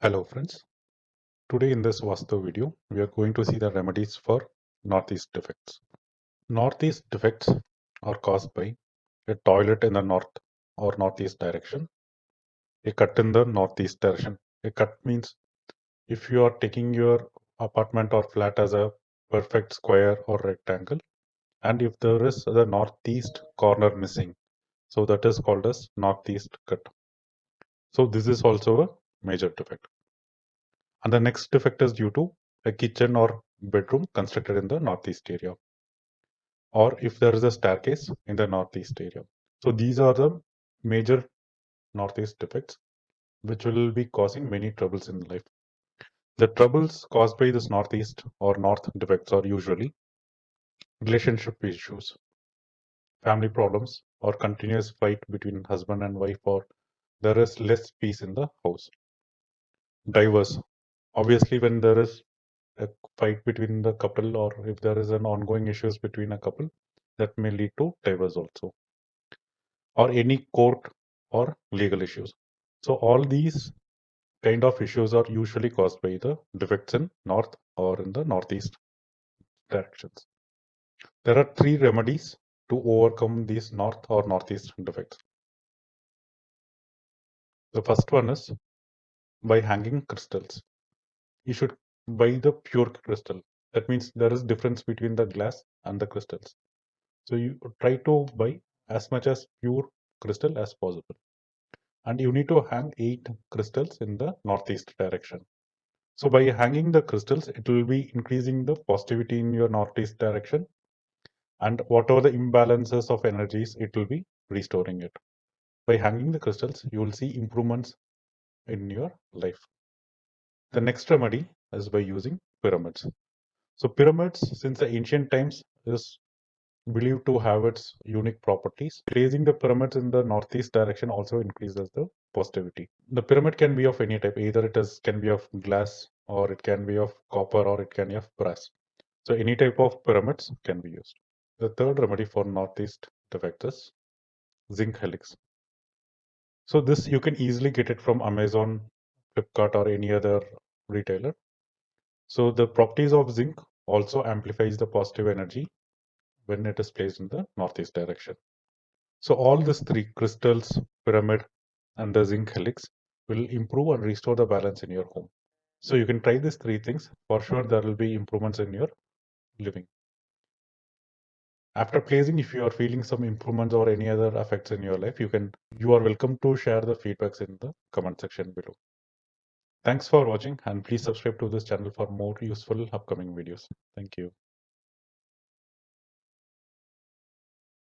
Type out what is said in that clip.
Hello friends, today in this Vastu video, we are going to see the remedies for northeast defects. Northeast defects are caused by a toilet in the north or northeast direction, a cut in the northeast direction. A cut means if you are taking your apartment or flat as a perfect square or rectangle, and if there is the northeast corner missing, so that is called as northeast cut. So this is also a major defect. And the next defect is due to a kitchen or bedroom constructed in the northeast area, or if there is a staircase in the northeast area. So these are the major northeast defects which will be causing many troubles in life. The troubles caused by this northeast or north defects are usually relationship issues, family problems, or continuous fight between husband and wife, or there is less peace in the house. Divorce. Obviously, when there is a fight between the couple, or if there is an ongoing issues between a couple, that may lead to divorce also, or any court or legal issues. So all these kind of issues are usually caused by the defects in north or in the northeast directions. There are three remedies to overcome these north or northeast defects. The first one is by hanging crystals. You should buy the pure crystal. That means there is difference between the glass and the crystals. So you try to buy as much as pure crystal as possible. And you need to hang 8 crystals in the northeast direction. So by hanging the crystals, it will be increasing the positivity in your northeast direction. And whatever the imbalances of energies, it will be restoring it. By hanging the crystals, you will see improvements in your life. The next remedy is by using pyramids. So pyramids, since the ancient times, is believed to have its unique properties. Placing the pyramids in the northeast direction also increases the positivity. The pyramid can be of any type, either can be of glass, or it can be of copper, or it can be of brass. So any type of pyramids can be used. The third remedy for northeast defect is zinc helix. So this you can easily get it from Amazon, Flipkart, or any other retailer. So the properties of zinc also amplifies the positive energy when it is placed in the northeast direction. So all these three, crystals, pyramid, and the zinc helix, will improve and restore the balance in your home. So you can try these three things. For sure, there will be improvements in your living. After placing, if you are feeling some improvements or any other effects in your life, you are welcome to share the feedbacks in the comment section below. Thanks for watching, and please subscribe to this channel for more useful upcoming videos. Thank you.